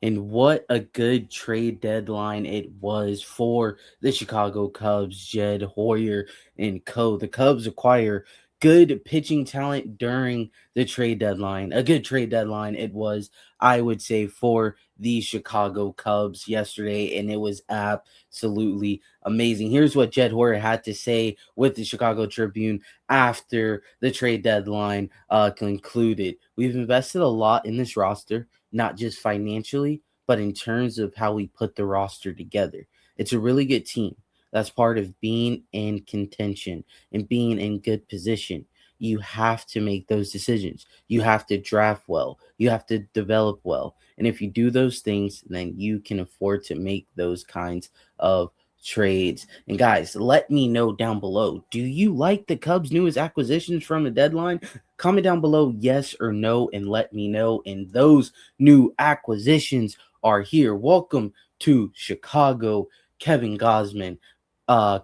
And what a good trade deadline it was for the Chicago Cubs, Jed Hoyer and co. The Cubs acquire good pitching talent during the trade deadline. A good trade deadline it was, I would say, for the Chicago Cubs yesterday, and it was absolutely amazing. Here's what Jed Hoyer had to say with the Chicago Tribune after the trade deadline concluded. We've invested a lot in this roster, not just financially, but in terms of how we put the roster together. It's a really good team. That's part of being in contention and being in good position. You have to make those decisions. You have to draft well. You have to develop well. And if you do those things, then you can afford to make those kinds of trades. And guys, let me know down below. Do you like the Cubs' newest acquisitions from the deadline? Comment down below yes or no and let me know. And those new acquisitions are here. Welcome to Chicago. Kevin Gosman,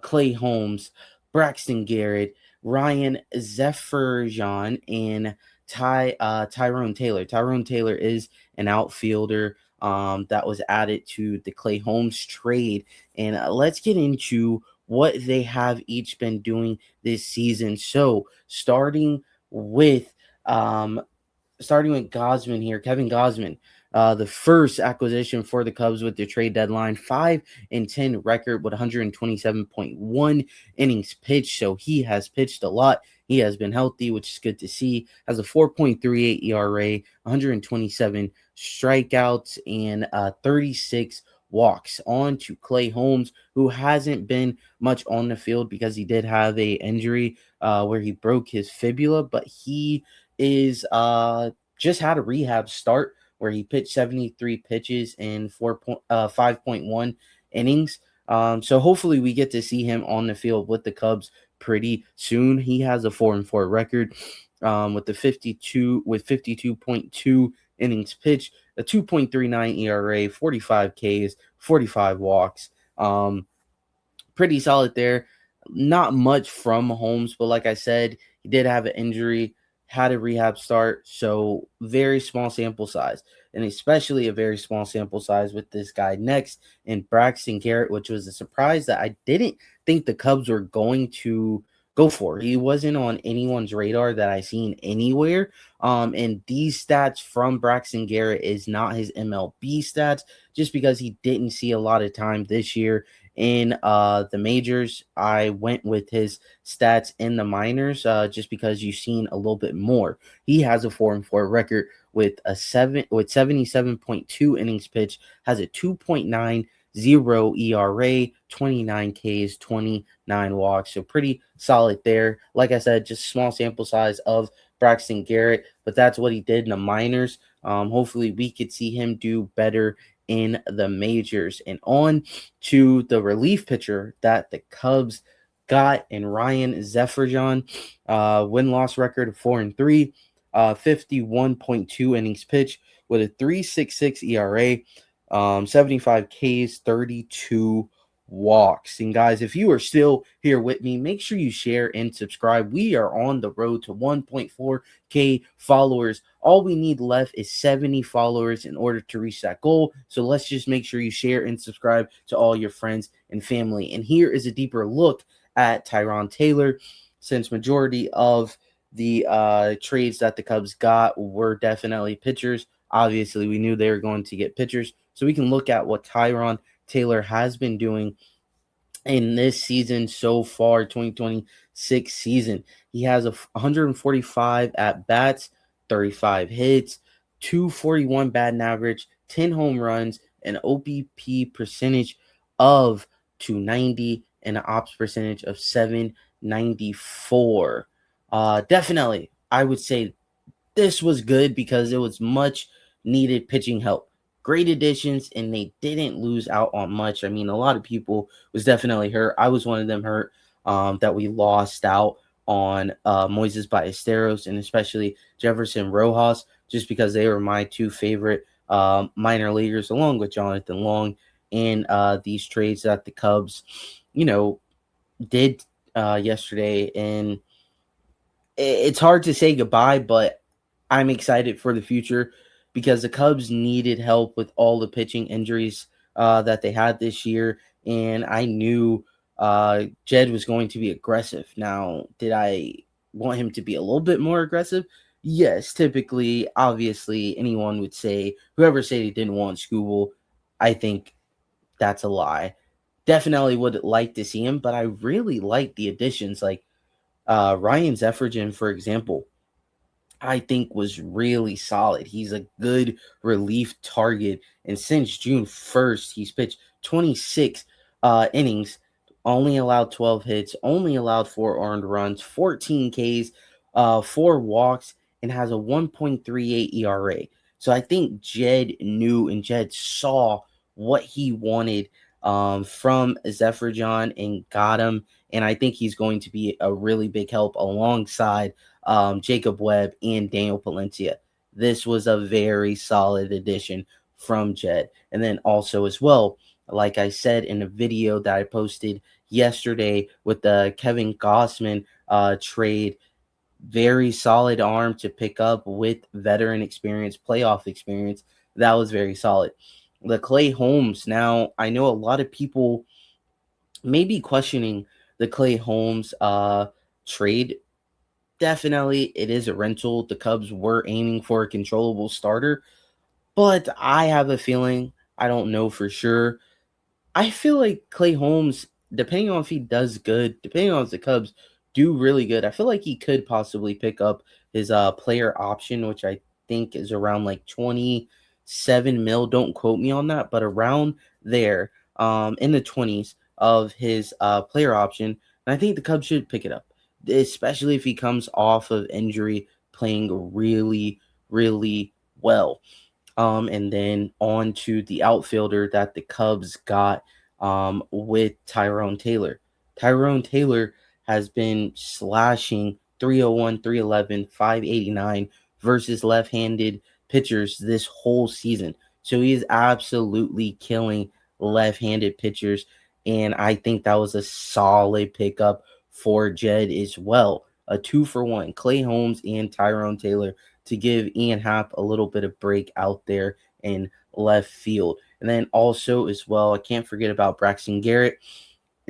Clay Holmes, Braxton Garrett, Ryan Zephyrjan, and Tyrone Taylor. Tyrone Taylor is an outfielder that was added to the Clay Holmes trade. And let's get into what they have each been doing this season. So with um, starting with Gosman here, Kevin Gosman, the first acquisition for the Cubs with the trade deadline, 5-10 record with 127.1 innings pitched. So he has pitched a lot. He has been healthy, which is good to see. Has a 4.38 ERA, 127 strikeouts, and 36 walks. On to Clay Holmes, who hasn't been much on the field because he did have a injury where he broke his fibula, but he is just had a rehab start where he pitched 73 pitches in 5.1 innings. So hopefully we get to see him on the field with the Cubs pretty soon. He has a 4-4 record with 52.2 innings pitched, a 2.39 ERA, 45 Ks, 45 walks. Pretty solid there. Not much from Holmes, but like I said, he did have an injury, had a rehab start, so very small sample size, and especially a very small sample size with this guy next in Braxton Garrett, which was a surprise that I didn't think the Cubs were going to go for. He wasn't on anyone's radar that I seen anywhere. And these stats from Braxton Garrett is not his MLB stats, just because he didn't see a lot of time this year in the majors. I went with his stats in the minors just because you've seen a little bit more. He has a 4-4 record with 77.2 innings pitched, has a 2.90 ERA, 29 Ks, 29 walks. So pretty solid there. Like I said, just small sample size of Braxton Garrett, but that's what he did in the minors. Hopefully we could see him do better in the majors. And on to the relief pitcher that the Cubs got in Ryan Zephyrjan. Win-loss record of 4-3, 51.2 innings pitched with a 3.66 ERA, 75 Ks, 32 walks. And guys, if you are still here with me, make sure you share and subscribe. We are on the road to 1.4K followers. All we need left is 70 followers in order to reach that goal. So let's just make sure you share and subscribe to all your friends and family. And here is a deeper look at Tyrone Taylor, since majority of the trades that the Cubs got were definitely pitchers. Obviously, we knew they were going to get pitchers. So we can look at what Tyrone Taylor has been doing in this season so far, 2026 season. He has 145 at bats, 35 hits, 241 batting average, 10 home runs, an OBP percentage of 290, and an ops percentage of 794. Definitely, I would say this was good because it was much needed pitching help. Great additions, and they didn't lose out on much. I mean, a lot of people was definitely hurt. I was one of them hurt that we lost out on Moises Ballesteros and especially Jefferson Rojas, just because they were my two favorite minor leaguers, along with Jonathan Long, in these trades that the Cubs, did yesterday. And it's hard to say goodbye, but I'm excited for the future because the Cubs needed help with all the pitching injuries that they had this year, and I knew Jed was going to be aggressive. Now, did I want him to be a little bit more aggressive? Yes, typically, obviously, anyone would say, whoever said he didn't want Scooble, I think that's a lie. Definitely would like to see him, but I really like the additions. Like Ryan Zeffrigan, for example, I think was really solid. He's a good relief target. And since June 1st, he's pitched 26 innings, only allowed 12 hits, only allowed 4 earned runs, 14 Ks, 4 walks, and has a 1.38 ERA. So I think Jed knew and Jed saw what he wanted from Zephyr and got him. And I think he's going to be a really big help alongside Jacob Webb, and Daniel Palencia. This was a very solid addition from Jed. And then also as well, like I said in a video that I posted yesterday with the Kevin Gossman trade, very solid arm to pick up with veteran experience, playoff experience. That was very solid. The Clay Holmes. Now, I know a lot of people may be questioning the Clay Holmes trade. Definitely, it is a rental. The Cubs were aiming for a controllable starter, but I have a feeling, I don't know for sure, I feel like Clay Holmes, depending on if he does good, depending on if the Cubs do really good, I feel like he could possibly pick up his player option, which I think is around like 27 mil. Don't quote me on that, but around there, in the 20s of his player option. And I think the Cubs should pick it up, especially if he comes off of injury, playing really, really well. And then on to the outfielder that the Cubs got with Tyrone Taylor. Tyrone Taylor has been slashing 301, 311, 589 versus left-handed pitchers this whole season. So he is absolutely killing left-handed pitchers. And I think that was a solid pickup for Jed as well. A 2-for-1, Clay Holmes and Tyrone Taylor, to give Ian Happ a little bit of break out there in left field. And then also as well, I can't forget about Braxton Garrett.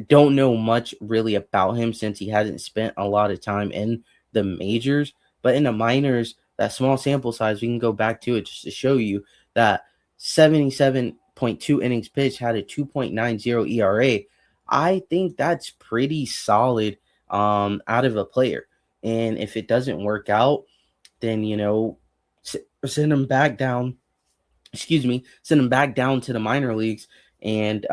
Don't know much really about him since he hasn't spent a lot of time in the majors, but in the minors, that small sample size, we can go back to it just to show you that 77.2 innings pitched, had a 2.90 ERA. I think that's pretty solid out of a player. And if it doesn't work out, then send him back down. Send him back down to the minor leagues and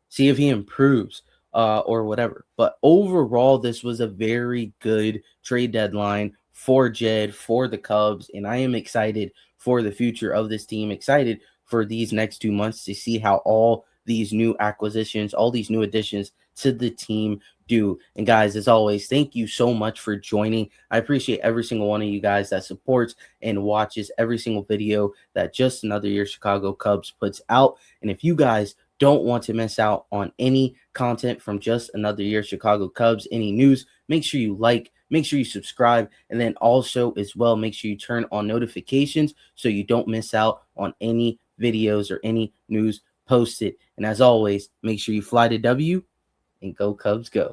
see if he improves or whatever. But overall, this was a very good trade deadline for Jed, for the Cubs, and I am excited for the future of this team. Excited for these next 2 months to see how all these new acquisitions, all these new additions to the team do. And guys, as always, thank you so much for joining. I appreciate every single one of you guys that supports and watches every single video that Just Another Year Chicago Cubs puts out. And if you guys don't want to miss out on any content from Just Another Year Chicago Cubs, any news, make sure you like, make sure you subscribe, and then also as well, make sure you turn on notifications so you don't miss out on any videos or any news posted. And as always, make sure you fly to W and go Cubs go.